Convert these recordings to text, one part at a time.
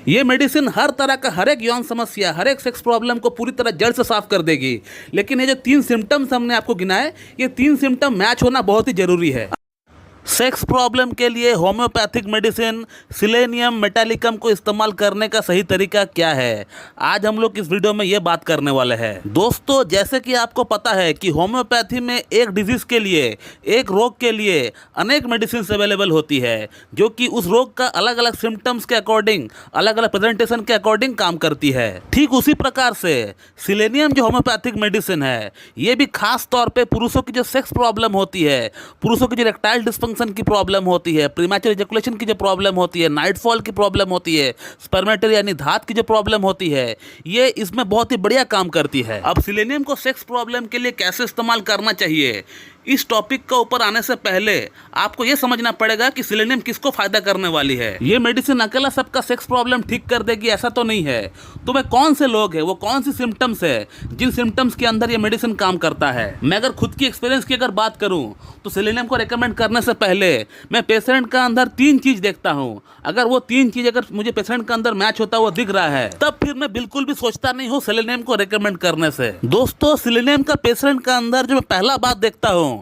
ये मेडिसिन हर तरह का, हर एक यौन समस्या, हर एक सेक्स प्रॉब्लम को पूरी तरह जड़ से साफ कर देगी। लेकिन ये जो 3 सिम्टम्स हमने आपको गिनाए, ये 3 सिम्टम मैच होना बहुत ही जरूरी है। सेक्स प्रॉब्लम के लिए होम्योपैथिक मेडिसिन सिलेनियम मेटालिकम को इस्तेमाल करने का सही तरीका क्या है, आज हम लोग इस वीडियो में ये बात करने वाले हैं। दोस्तों, जैसे कि आपको पता है कि होम्योपैथी में एक डिजीज़ के लिए, एक रोग के लिए अनेक मेडिसिन अवेलेबल होती है, जो कि उस रोग का अलग अलग सिम्टम्स के अकॉर्डिंग, अलग अलग प्रेजेंटेशन के अकॉर्डिंग काम करती है। ठीक उसी प्रकार से सिलेनियम जो होम्योपैथिक मेडिसिन है, ये भी खास तौर पर पुरुषों की जो सेक्स प्रॉब्लम होती है, पुरुषों की जो इरेक्टाइल डिस्फंक्शन की प्रॉब्लम होती है, प्रीमैच्योर इजैकुलेशन की जो प्रॉब्लम होती है, नाइटफॉल की प्रॉब्लम होती है, स्पर्मेटरी यानी धात की जो प्रॉब्लम होती है, ये इसमें बहुत ही बढ़िया काम करती है। अब सिलेनियम को सेक्स प्रॉब्लम के लिए कैसे इस्तेमाल करना चाहिए, इस टॉपिक का ऊपर आने से पहले आपको यह समझना पड़ेगा कि सिलेनियम किसको फायदा करने वाली है। ये मेडिसिन अकेला सबका सेक्स प्रॉब्लम ठीक कर देगी ऐसा तो नहीं है। तो वे कौन से लोग हैं, वो कौन सी सिम्टम्स है जिन सिम्टम्स के अंदर ये मेडिसिन काम करता है। मैं अगर खुद की एक्सपीरियंस की अगर बात करूं तो सिलेनियम को रेकमेंड करने से पहले मैं पेशेंट का अंदर 3 चीज देखता हूं। अगर वो 3 चीज अगर मुझे पेशेंट का अंदर मैच होता हुआ दिख रहा है, तब फिर मैं बिल्कुल भी सोचता नहीं हूं सिलेनियम को रेकमेंड करने से। दोस्तों, सिलेनियम का पेशेंट का अंदर जो मैं पहला बात देखता हूं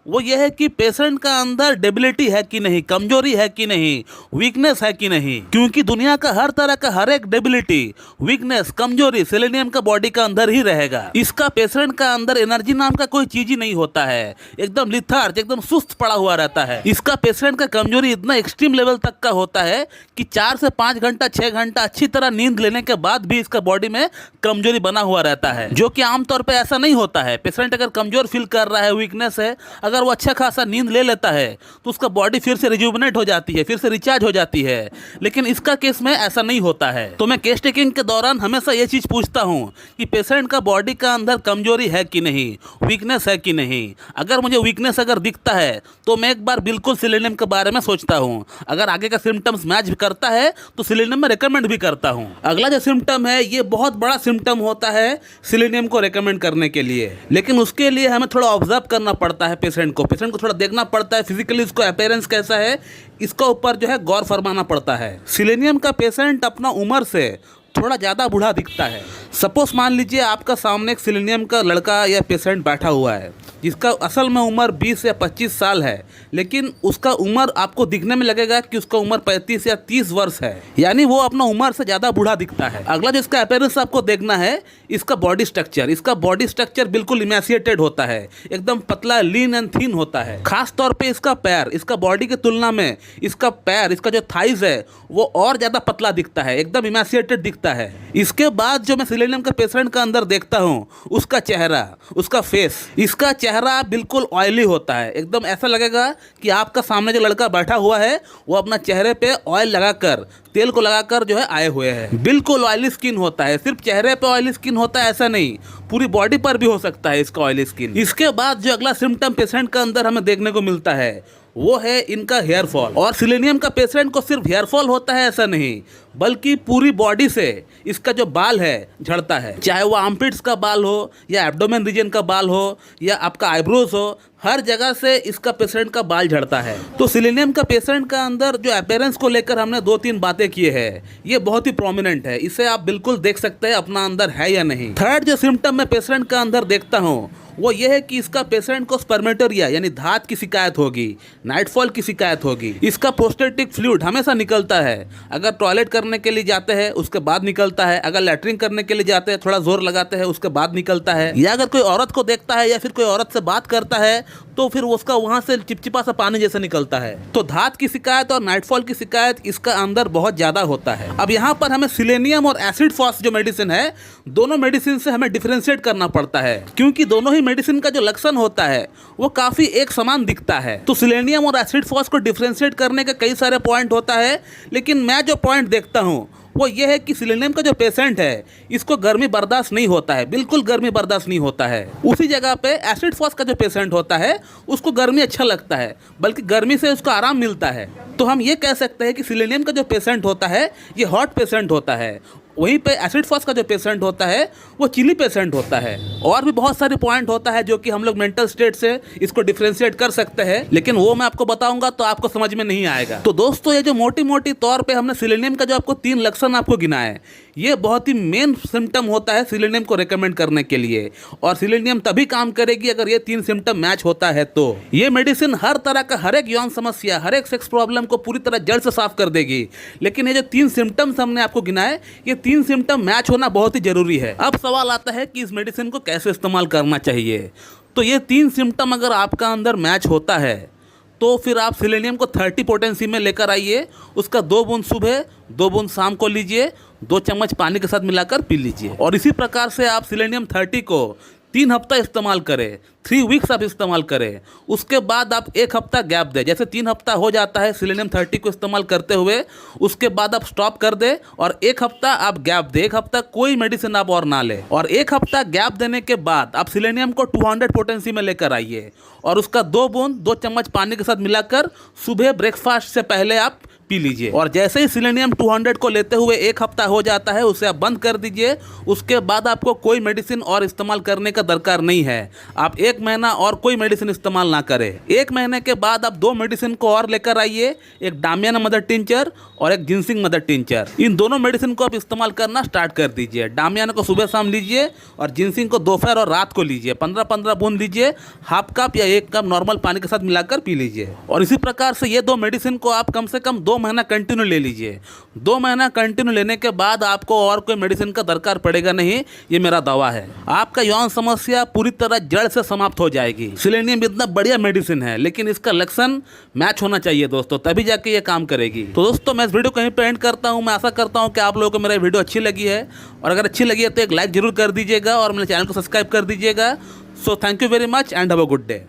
वो ये है कि पेशेंट का अंदर डेबिलिटी है कि नहीं, कमजोरी है कि नहीं, वीकनेस है कि नहीं। क्योंकि दुनिया का हर तरह का हर एक डेबिलिटी, वीकनेस, कमजोरी सिलेनियम का बॉडी का अंदर ही रहेगा। इसका पेशेंट का अंदर एनर्जी नाम का कोई चीज ही नहीं होता है, एकदम लिथार्ज, एकदम सुस्त पड़ा हुआ रहता है। इसका पेशेंट का कमजोरी इतना एक्सट्रीम लेवल तक का होता है कि 4 से 5 घंटा, 6 घंटा अच्छी तरह नींद लेने के बाद भी इसका बॉडी में कमजोरी बना हुआ रहता है, जो कि आमतौर पर ऐसा नहीं होता है। पेशेंट अगर कमजोर फील कर रहा है, वीकनेस है, अगर वो अच्छा खासा नींद ले लेता है तो उसका बॉडी फिर से रिजुवनेट हो जाती है, फिर से रिचार्ज हो जाती है। लेकिन इसका केस में ऐसा नहीं होता है। तो मैं केस टेकिंग के दौरान हमेशा ये चीज पूछता हूं कि पेशेंट का बॉडी का अंदर कमजोरी है कि नहीं, वीकनेस है कि नहीं। अगर मुझे वीकनेस अगर दिखता है तो मैं एक बार बिल्कुल सिलेनियम के बारे में सोचता हूं। अगर आगे का सिम्टम्स मैच करता है तो सिलेनियम में रिकमेंड भी करता हूं। अगला जो सिम्टम है, ये बहुत बड़ा सिम्टम होता है सिलेनियम को रिकमेंड करने के लिए, लेकिन उसके लिए हमें थोड़ा ऑब्जर्व करना पड़ता है। पेशेंट को थोड़ा देखना पड़ता है, फिजिकली उसको अपीयरेंस कैसा है, इसका ऊपर जो है गौर फरमाना पड़ता है। सिलेनियम का पेशेंट अपना उम्र से थोड़ा ज़्यादा बूढ़ा दिखता है। सपोज मान लीजिए आपका सामने एक सिलेनियम का लड़का या पेशेंट बैठा हुआ है, जिसका असल में उम्र 20 या 25 साल है, लेकिन उसका उम्र आपको दिखने में लगेगा कि उसका उम्र 35 या 30 वर्ष है, यानी वो अपना उम्र से ज़्यादा बूढ़ा दिखता है। अगला जो इसका अपीयरेंस आपको देखना है, इसका बॉडी स्ट्रक्चर। इसका बॉडी स्ट्रक्चर बिल्कुल इमेसिएटेड होता है, एकदम पतला, लीन एंड थिन होता है। खास तौर पे इसका पैर, इसका बॉडी की तुलना में इसका पैर, इसका जो थाइज है वो और ज़्यादा पतला दिखता है, एकदम इमेसिएटेड दिखता है। इसके बाद जो मैं सिलेनियम के पेशेंट का अंदर देखता हूँ, उसका चेहरा, उसका फेस, इसका चेहरा बिल्कुल ऑयली होता है। एकदम ऐसा लगेगा कि आपका सामने जो लड़का बैठा हुआ है वो अपना चेहरे पे ऑयल लगाकर, तेल को लगाकर जो है आए हुए हैं। बिल्कुल ऑयली स्किन होता है। सिर्फ चेहरे पे ऑयली स्किन होता है ऐसा नहीं, पूरी बॉडी पर भी हो सकता है इसका ऑयली स्किन। इसके बाद जो अगला सिम्टम पेशेंट का अंदर हमें देखने को मिलता है वो है इनका हेयर फॉल। और सिलेनियम का पेशेंट को सिर्फ हेयर फॉल होता है ऐसा नहीं, बल्कि पूरी बॉडी से इसका जो बाल है झड़ता है। चाहे वो आर्मपिट्स का बाल हो या एब्डोमेन रीजन का बाल हो या आपका आईब्रोज हो, हर जगह से इसका पेशेंट का बाल झड़ता है। तो सिलेनियम का पेशेंट का अंदर जो अपीयरेंस को लेकर हमने 2-3 बातें की है, ये बहुत ही प्रोमिनेंट है। इसे आप बिल्कुल देख सकते हैं अपना अंदर है या नहीं। थर्ड जो सिम्टम मैं पेशेंट का अंदर देखता हूँ वो ये है कि इसका पेशेंट को स्पर्मेटोरिया यानी धात की शिकायत होगी, नाइटफॉल की शिकायत होगी। इसका प्रोस्टेटिक फ्लूइड हमेशा निकलता है। अगर टॉयलेट करने के लिए जाते हैं उसके बाद निकलता है, अगर लैट्रिन करने के लिए जाते हैं थोड़ा जोर लगाते हैं उसके बाद निकलता है, या अगर कोई औरत को देखता है या फिर कोई औरत से बात करता है तो फिर उसका वहां से चिपचिपा सा पानी जैसा निकलता है। तो धात की शिकायत और नाइटफॉल की शिकायत इसका अंदर बहुत ज्यादा होता है। अब यहाँ पर हमें सिलेनियम और एसिड फॉस जो मेडिसिन है, दोनों मेडिसिन से हमें डिफरेंशिएट करना पड़ता है, क्योंकि दोनों ही मेडिसिन का जो लक्षण होता है वो काफी एक समान दिखता है। तो सिलेनियम और एसिड फॉस को डिफरेंशिएट करने के कई सारे पॉइंट होता है, लेकिन मैं जो पॉइंट देखता हूँ वो ये है कि सिलेनियम का जो पेशेंट है इसको गर्मी बर्दाश्त नहीं होता है, बिल्कुल गर्मी बर्दाश्त नहीं होता है। उसी जगह पे एसिड फॉस का जो पेशेंट होता है उसको गर्मी अच्छा लगता है, बल्कि गर्मी से उसको आराम मिलता है। तो हम ये कह सकते हैं कि सिलेनियम का जो पेशेंट होता है ये हॉट पेशेंट होता है वहीं पे एसिड फॉस का जो पेशेंट होता है वो चिली पेशेंट होता है। और भी बहुत सारे पॉइंट होता है जो कि हम लोग मेंटल स्टेट से इसको डिफरेंशिएट कर सकते हैं, लेकिन वो मैं आपको बताऊंगा तो आपको समझ में नहीं आएगा। तो दोस्तों, ये जो मोटी मोटी तौर पे हमने सिलेनियम का जो आपको 3 लक्षण आपको गिनाया है, ये बहुत ही मेन सिम्टम होता है सिलेनियम को रेकमेंड करने के लिए। और सिलेनियम तभी काम करेगी अगर ये 3 सिम्टम मैच होता है। तो ये मेडिसिन हर तरह का, हर एक यौन समस्या, हर एक सेक्स प्रॉब्लम को पूरी तरह जड़ से साफ कर देगी। लेकिन ये जो 3 सिम्टम्स हमने आपको गिनाए, ये 3 सिम्टम मैच होना बहुत ही जरूरी है। अब सवाल आता है कि इस मेडिसिन को कैसे इस्तेमाल करना चाहिए। तो ये 3 सिम्टम अगर आपका अंदर मैच होता है तो फिर आप सिलेनियम को 30 पोटेंसी में लेकर आइए। उसका 2 बूंद सुबह, 2 बूंद शाम को लीजिए, 2 चम्मच पानी के साथ मिलाकर पी लीजिए। और इसी प्रकार से आप सिलेनियम 30 को 3 हफ्ता इस्तेमाल करें, 3 वीक्स आप इस्तेमाल करें। उसके बाद आप 1 हफ्ता गैप दें। जैसे 3 हफ्ता हो जाता है सिलेनियम 30 को इस्तेमाल करते हुए, उसके बाद आप स्टॉप कर दें और 1 हफ्ता आप गैप दें। 1 हफ्ता कोई मेडिसिन आप और ना लें। और 1 हफ्ता गैप देने के बाद आप सिलेनियम को 200 पोटेंसी में लेकर आइए और उसका 2 बूंद 2 चम्मच पानी के साथ मिलाकर सुबह ब्रेकफास्ट से पहले आप पी लीजिए। और जैसे ही सिलेनियम 200 को लेते हुए 1 हफ्ता हो जाता है, उसे आप बंद कर दीजिए। उसके बाद आपको कोई मेडिसिन और इस्तेमाल करने का दरकार नहीं है। आप 1 महीना और कोई मेडिसिन इस्तेमाल ना करें। 1 महीने के बाद आप 2 मेडिसिन को और लेकर आइए, एक डामियाना मदर टिंचर और एक जिनसिंग मदर टिंचर। इन दोनों मेडिसिन को आप इस्तेमाल करना स्टार्ट कर दीजिए। डामियाना को सुबह शाम लीजिए और जिनसिंग को दोपहर और रात को लीजिए। 15-15 बूंद लीजिए, हाफ कप या 1 कप नॉर्मल पानी के साथ मिलाकर पी लीजिए। और इसी प्रकार से ये 2 मेडिसिन को आप कम से कम 2 महीना कंटिन्यू ले लीजिए। 2 महीना कंटिन्यू लेने के बाद आपको और कोई मेडिसिन का दरकार पड़ेगा नहीं, ये मेरा दावा है। आपका यौन समस्या पूरी तरह जड़ से समाप्त हो जाएगी। सिलेनियम इतना बढ़िया मेडिसिन है, लेकिन इसका लक्षण मैच होना चाहिए दोस्तों, तभी जाके ये काम करेगी। तो दोस्तों, मैं इस वीडियो को यहीं पे एंड करता हूँ। मैं आशा करता हूँ कि आप लोगों को मेरा वीडियो अच्छी लगी है, और अगर अच्छी लगी है तो एक लाइक जरूर कर दीजिएगा और मेरे चैनल को सब्सक्राइब कर दीजिएगा। So thank you very much and have a good day.